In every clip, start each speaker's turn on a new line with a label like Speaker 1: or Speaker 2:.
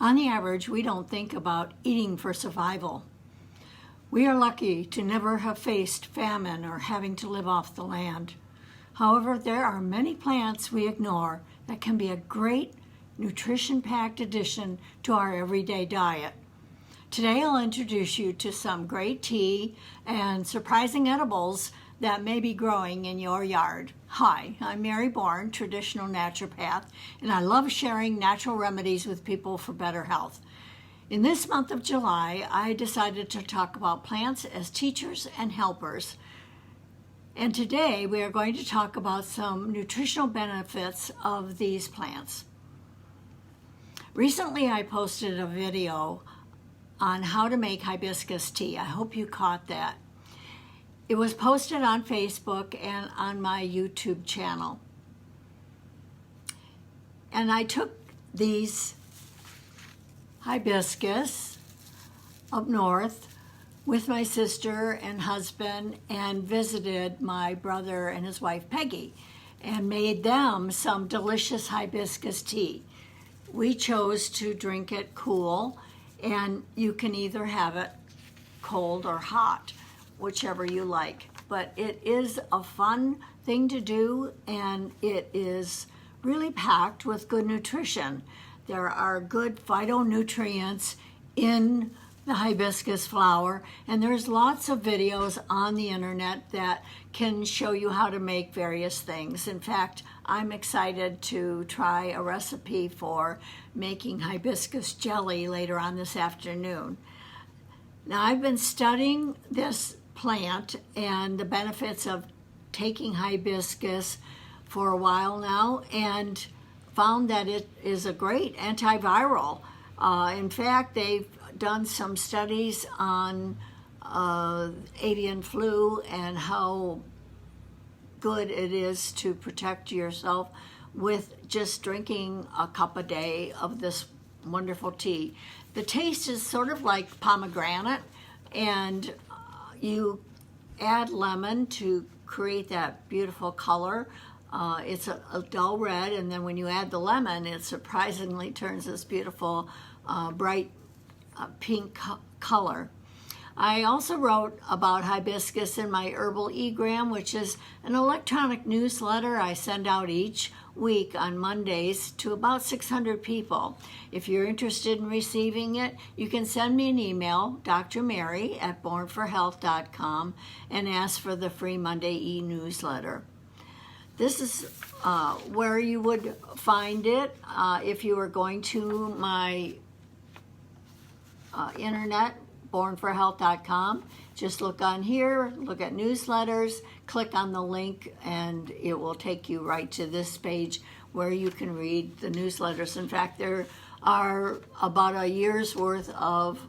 Speaker 1: On the average, we don't think about eating for survival. We are lucky to never have faced famine or having to live off the land. However, there are many plants we ignore that can be a great nutrition-packed addition to our everyday diet. Today I'll introduce you to some great tea and surprising edibles that may be growing in your yard. Hi, I'm Mary Bourne, traditional naturopath, and I love sharing natural remedies with people for better health. In this month of July, I decided to talk about plants as teachers and helpers. And today we are going to talk about some nutritional benefits of these plants. Recently I posted a video on how to make hibiscus tea. I hope you caught that. It was posted on Facebook and on my YouTube channel. And I took these hibiscus up north with my sister and husband and visited my brother and his wife Peggy and made them some delicious hibiscus tea. We chose to drink it cool, and you can either have it cold or hot, whichever you like. But it is a fun thing to do, and it is really packed with good nutrition. There are good phytonutrients in the hibiscus flower, and there's lots of videos on the internet that can show you how to make various things. In fact, I'm excited to try a recipe for making hibiscus jelly later on this afternoon. Now, I've been studying this plant and the benefits of taking hibiscus for a while now, and found that it is a great antiviral. In fact, they've done some studies on avian flu and how good it is to protect yourself with just drinking a cup a day of this wonderful tea. The taste is sort of like pomegranate, and you add lemon to create that beautiful color. It's a dull red, and then when you add the lemon, it surprisingly turns this beautiful bright pink color. I also wrote about hibiscus in my Herbal E-gram, which is an electronic newsletter I send out each week on Mondays to about 600 people. If you're interested in receiving it, you can send me an email, drmary@bornforhealth.com, and ask for the free Monday e-newsletter. This is where you would find it if you were going to my internet, bornforhealth.com. Just look on here, look at newsletters, click on the link, and it will take you right to this page where you can read the newsletters. In fact, there are about a year's worth of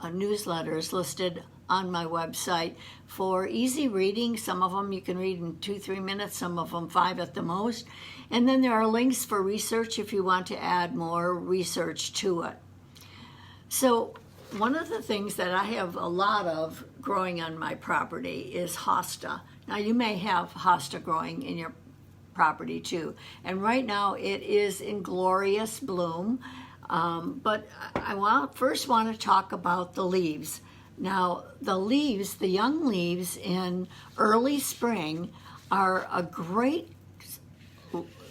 Speaker 1: newsletters listed on my website for easy reading. Some of them you can read in 2-3 minutes, some of them 5 at the most. And then there are links for research if you want to add more research to it. So one of the things that I have a lot of growing on my property is hosta. Now, you may have hosta growing in your property too. And right now it is in glorious bloom. But I first want to talk about the leaves. Now, the leaves, the young leaves in early spring are a great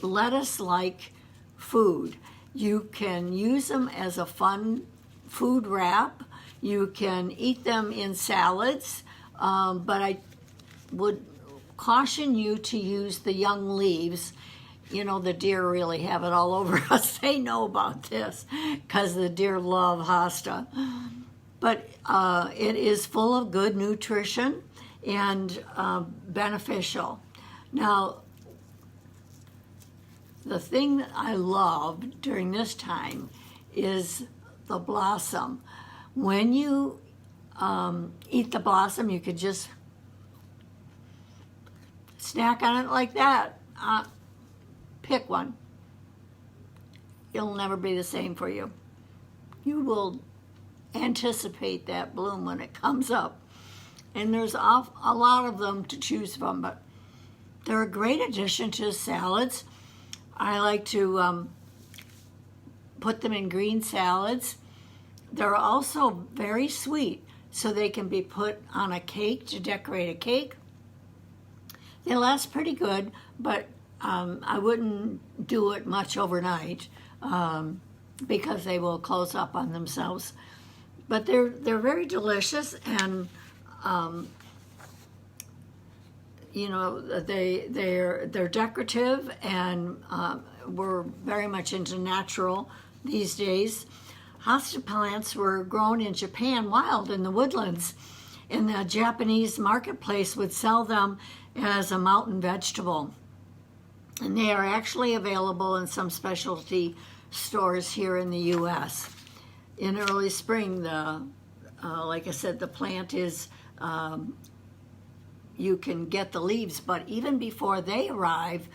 Speaker 1: lettuce-like food. You can use them as a fun food wrap. You can eat them in salads, but I would caution you to use the young leaves. You know, the deer really have it all over us. They know about this because the deer love hosta. But it is full of good nutrition and beneficial. Now, the thing that I love during this time is the blossom. When you eat the blossom, you could just snack on it like that. Pick one. It'll never be the same for you. You will anticipate that bloom when it comes up. And there's a lot of them to choose from, but they're a great addition to salads. I like to put them in green salads. They're also very sweet, so they can be put on a cake to decorate a cake. They last pretty good, but I wouldn't do it much overnight because they will close up on themselves. But they're very delicious, and they're decorative, and we're very much into natural these days. Hosta plants were grown in Japan wild in the woodlands, and the Japanese marketplace would sell them as a mountain vegetable. And they are actually available in some specialty stores here in the U.S. In early spring, like I said, the plant is, you can get the leaves, but even before they arrive,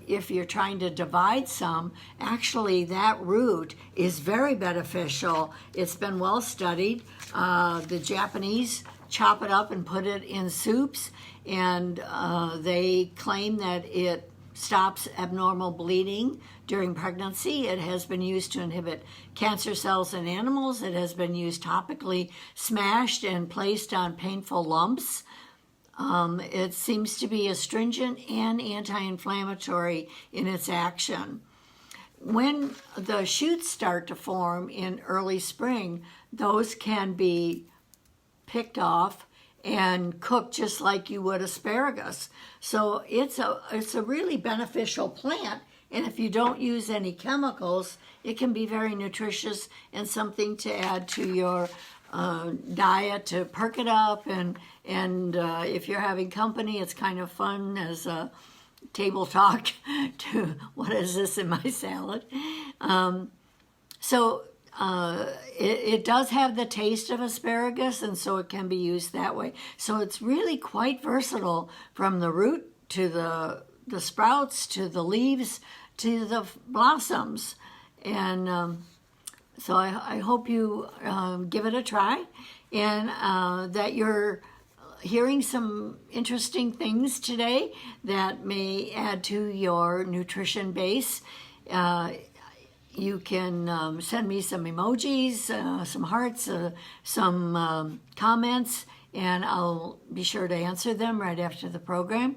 Speaker 1: if you're trying to divide some, actually that root is very beneficial. It's been well studied. The Japanese chop it up and put it in soups, and they claim that it stops abnormal bleeding during pregnancy. It has been used to inhibit cancer cells in animals. It has been used topically, smashed and placed on painful lumps. It seems to be astringent and anti-inflammatory in its action. When the shoots start to form in early spring, those can be picked off and cooked just like you would asparagus. So it's a really beneficial plant, and if you don't use any chemicals, it can be very nutritious and something to add to your diet to perk it up, and if you're having company, it's kind of fun as a table talk to what is this in my salad. It does have the taste of asparagus, and so it can be used that way. So it's really quite versatile, from the root to the sprouts to the leaves to the blossoms. And so I hope you give it a try, and that you're hearing some interesting things today that may add to your nutrition base. You can send me some emojis, some hearts, some comments, and I'll be sure to answer them right after the program.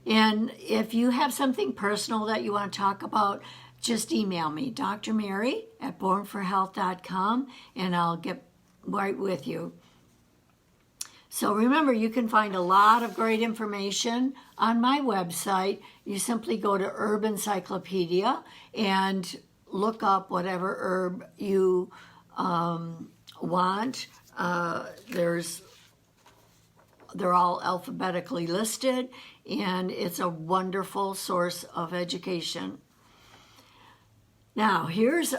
Speaker 1: And if you have something personal that you want to talk about, just email me, drmary@bornforhealth.com, and I'll get right with you. So remember, you can find a lot of great information on my website. You simply go to Herb Encyclopedia and look up whatever herb you want. They're all alphabetically listed, and it's a wonderful source of education. Now, here's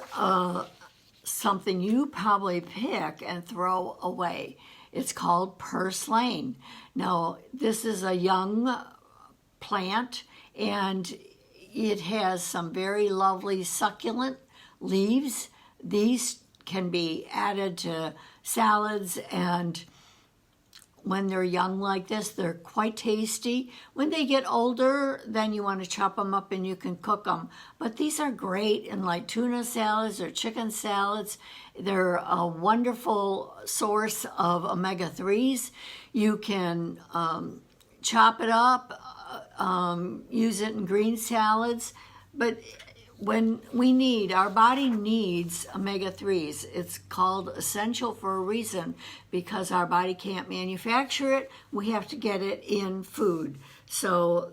Speaker 1: something you probably pick and throw away. It's called Purslane. Now, this is a young plant, and it has some very lovely succulent leaves. These can be added to salads, and when they're young like this, they're quite tasty. When they get older, then you want to chop them up and you can cook them. But these are great in like tuna salads or chicken salads. They're a wonderful source of omega-3s. You can chop it up, use it in green salads. But when our body needs omega-3s. It's called essential for a reason, because our body can't manufacture it. We have to get it in food. So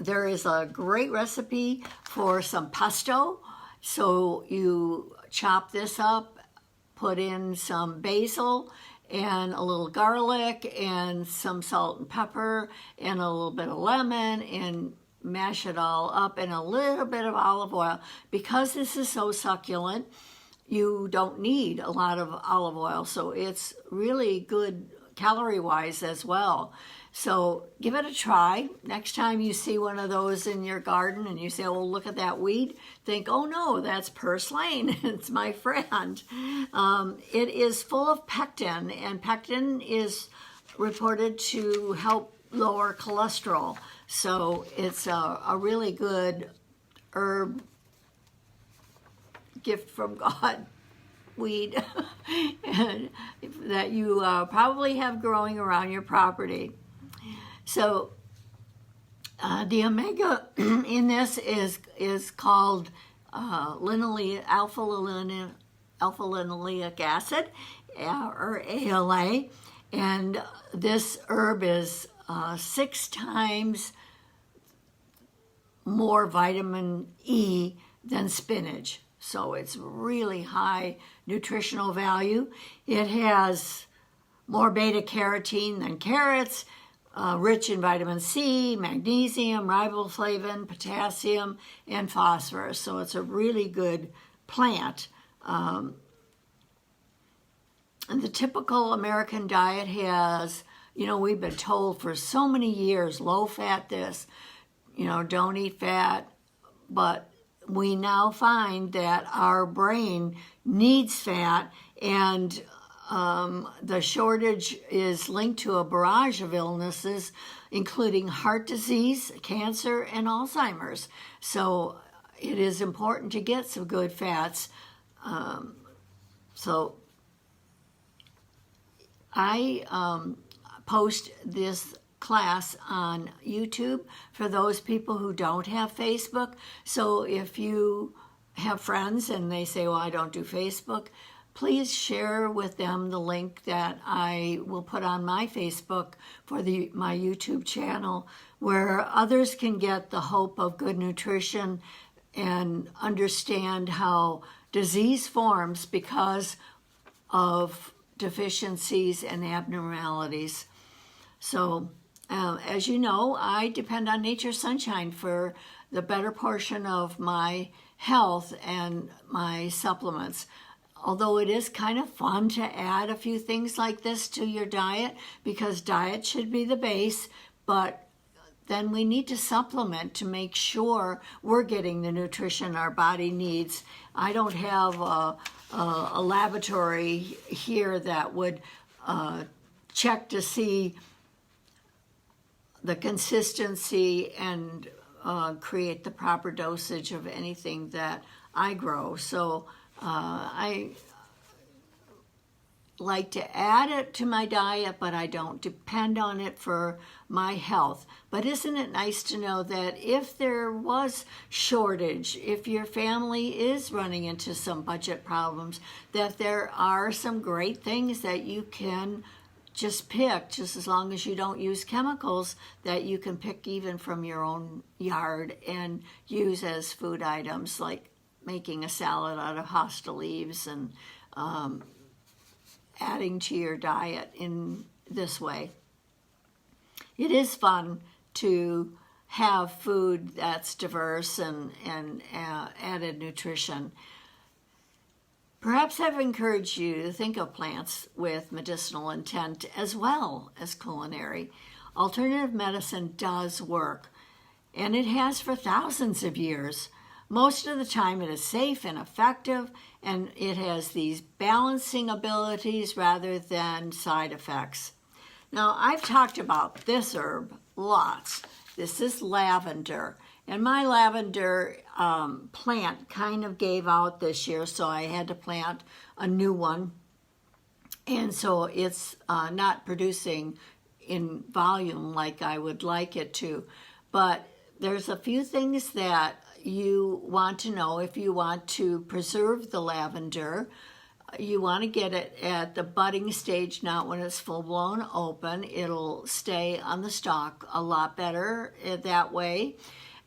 Speaker 1: there is a great recipe for some pesto. So you chop this up, put in some basil and a little garlic and some salt and pepper and a little bit of lemon, and mash it all up, in a little bit of olive oil. Because this is so succulent, you don't need a lot of olive oil, so it's really good calorie-wise as well. So give it a try. Next time you see one of those in your garden and you say, oh, look at that weed, think, oh no, that's Purslane. It's my friend. It is full of pectin, and pectin is reported to help lower cholesterol. So it's a really good herb gift from God weed and that you probably have growing around your property. So the omega in this is called alpha-linoleic acid, or ALA, and this herb is 6 times more vitamin E than spinach. So it's really high nutritional value. It has more beta carotene than carrots, rich in vitamin C, magnesium, riboflavin, potassium, and phosphorus. So it's a really good plant. And the typical American diet has, we've been told for so many years, low fat this, don't eat fat, but we now find that our brain needs fat, and the shortage is linked to a barrage of illnesses, including heart disease, cancer, and Alzheimer's. So it is important to get some good fats. So I post this class on YouTube for those people who don't have Facebook. So if you have friends and they say, well, I don't do Facebook, please share with them the link that I will put on my Facebook for my YouTube channel, where others can get the hope of good nutrition and understand how disease forms because of deficiencies and abnormalities. So as you know, I depend on nature's sunshine for the better portion of my health and my supplements. Although it is kind of fun to add a few things like this to your diet, because diet should be the base, but then we need to supplement to make sure we're getting the nutrition our body needs. I don't have a laboratory here that would check to see the consistency and create the proper dosage of anything that I grow. So I like to add it to my diet, but I don't depend on it for my health. But isn't it nice to know that if there was shortage, if your family is running into some budget problems, that there are some great things that you can just pick, just as long as you don't use chemicals, that you can pick even from your own yard and use as food items, like making a salad out of hosta leaves and adding to your diet in this way. It is fun to have food that's diverse and added nutrition. Perhaps I've encouraged you to think of plants with medicinal intent as well as culinary. Alternative medicine does work, and it has for thousands of years. Most of the time it is safe and effective, and it has these balancing abilities rather than side effects. Now, I've talked about this herb lots. This is lavender. And my lavender plant kind of gave out this year, so I had to plant a new one. And so it's not producing in volume like I would like it to. But there's a few things that you want to know if you want to preserve the lavender. You want to get it at the budding stage, not when it's full-blown open. It'll stay on the stalk a lot better that way.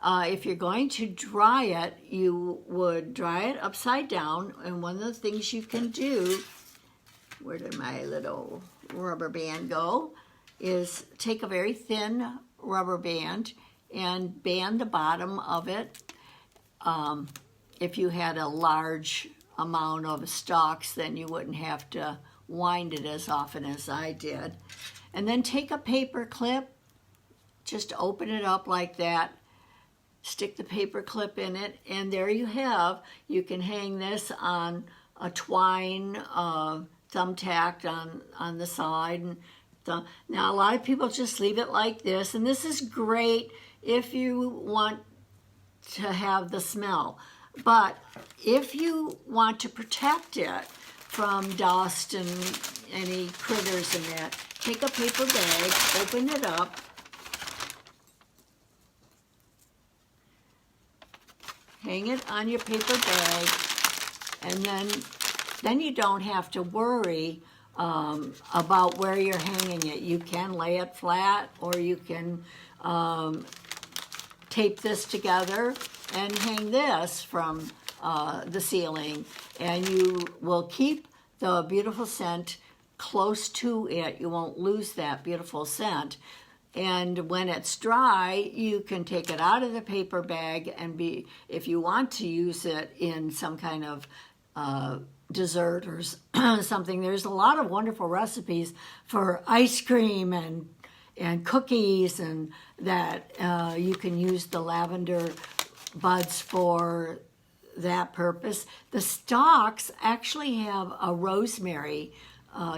Speaker 1: If you're going to dry it, you would dry it upside down. And one of the things you can do, where did my little rubber band go, is take a very thin rubber band and band the bottom of it. If you had a large amount of stalks, then you wouldn't have to wind it as often as I did. And then take a paper clip, just open it up like that, stick the paper clip in it, and there you have. You can hang this on a twine thumbtacked on the side. And now, a lot of people just leave it like this, and this is great if you want to have the smell. But if you want to protect it from dust and any critters in it, take a paper bag, open it up, hang it on your paper bag, and then you don't have to worry about where you're hanging it. You can lay it flat, or you can tape this together and hang this from the ceiling, and you will keep the beautiful scent close to it. You won't lose that beautiful scent. And when it's dry, you can take it out of the paper bag and if you want to use it in some kind of dessert or something. There's a lot of wonderful recipes for ice cream and cookies, and that you can use the lavender buds for that purpose. The stalks actually have a rosemary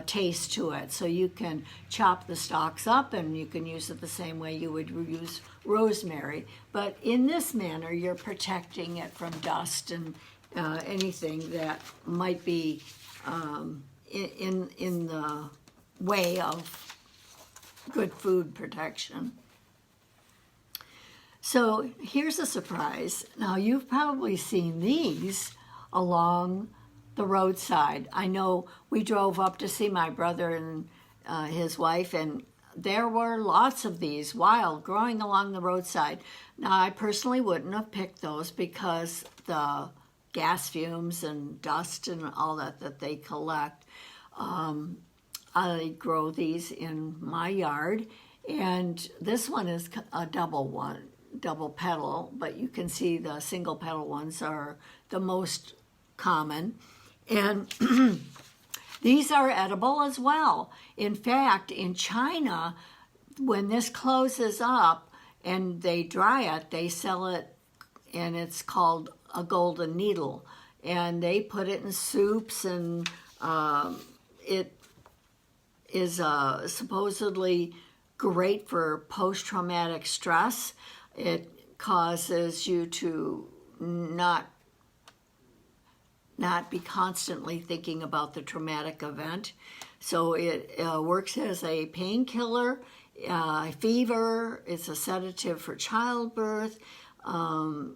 Speaker 1: taste to it, so you can chop the stalks up and you can use it the same way you would use rosemary. But in this manner, you're protecting it from dust and anything that might be in the way of good food protection. So here's a surprise. Now, you've probably seen these along the roadside. I know we drove up to see my brother and his wife, and there were lots of these wild growing along the roadside. Now, I personally wouldn't have picked those because the gas fumes and dust and all that they collect. I grow these in my yard, and this one is a double petal, but you can see the single petal ones are the most common. And these are edible as well. In fact, in China, when this closes up and they dry it, they sell it, and it's called a golden needle. And they put it in soups, and it is supposedly great for post-traumatic stress. It causes you to not be constantly thinking about the traumatic event. So it works as a painkiller, fever. It's a sedative for childbirth. And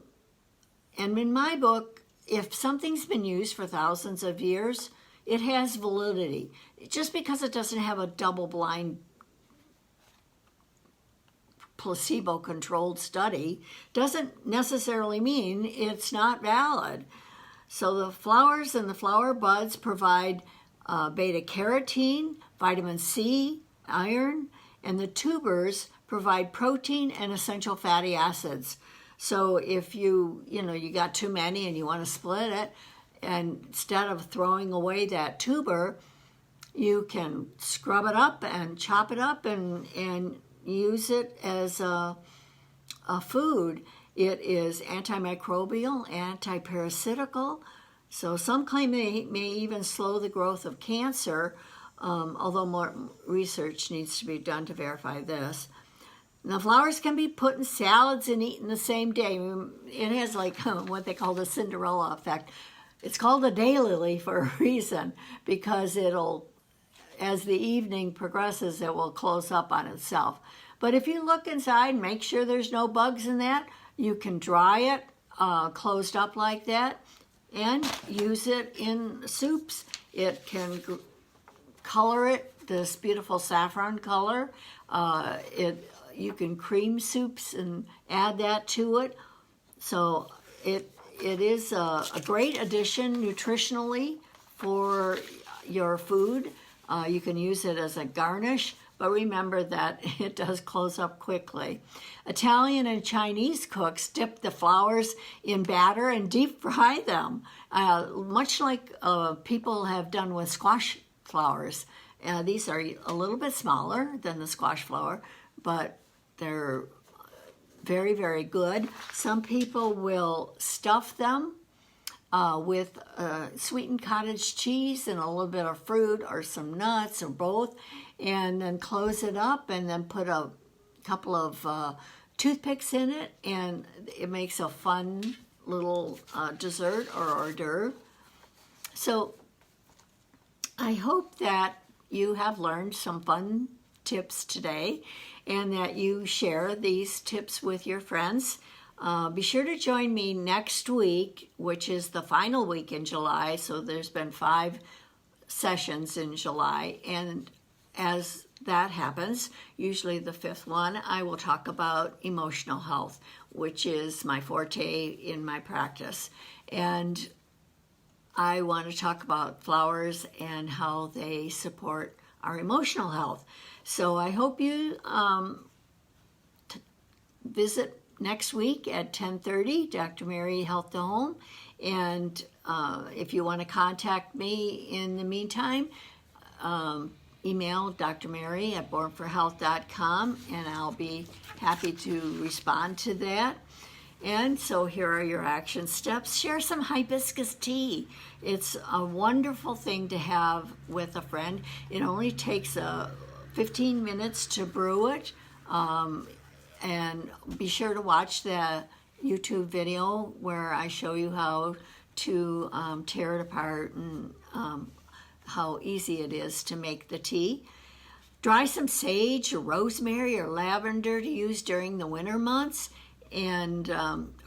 Speaker 1: in my book, if something's been used for thousands of years, it has validity. Just because it doesn't have a double-blind placebo-controlled study doesn't necessarily mean it's not valid. So the flowers and the flower buds provide beta-carotene, vitamin C, iron, and the tubers provide protein and essential fatty acids. So if you got too many and you want to split it, and instead of throwing away that tuber, you can scrub it up and chop it up and use it as a food. It is antimicrobial, antiparasitical, so some claim it may even slow the growth of cancer, although more research needs to be done to verify this. The flowers can be put in salads and eaten the same day. It has like what they call the Cinderella effect. It's called a daylily for a reason, because as the evening progresses, it will close up on itself. But if you look inside, make sure there's no bugs in that. You can dry it closed up like that and use it in soups. It can color it this beautiful saffron color. You can cream soups and add that to it. So it is a great addition nutritionally for your food. You can use it as a garnish, but remember that it does close up quickly. Italian and Chinese cooks dip the flowers in batter and deep fry them, much like people have done with squash flowers. These are a little bit smaller than the squash flower, but they're very, very good. Some people will stuff them with sweetened cottage cheese and a little bit of fruit or some nuts or both, and then close it up and then put a couple of toothpicks in it, and it makes a fun little dessert or hors d'oeuvre. So I hope that you have learned some fun tips today and that you share these tips with your friends. Be sure to join me next week, which is the final week in July. So there's been 5 sessions in July. And as that happens, usually the 5th one, I will talk about emotional health, which is my forte in my practice. And I want to talk about flowers and how they support our emotional health. So I hope you visit next week at 10:30, Dr. Mary Health to Home. And if you want to contact me in the meantime, email Dr. Mary at bornforhealth.com, and I'll be happy to respond to that. And so here are your action steps. Share some hibiscus tea. It's a wonderful thing to have with a friend. It only takes 15 minutes to brew it. And be sure to watch the YouTube video where I show you how to tear it apart and how easy it is to make the tea. Dry some sage or rosemary or lavender to use during the winter months. And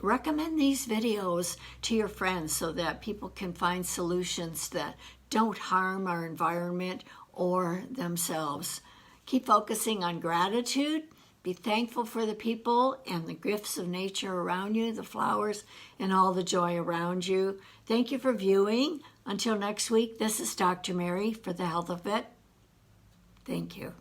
Speaker 1: recommend these videos to your friends so that people can find solutions that don't harm our environment or themselves. Keep focusing on gratitude. Be thankful for the people and the gifts of nature around you, the flowers, and all the joy around you. Thank you for viewing. Until next week, this is Dr. Mary for the Health of It. Thank you.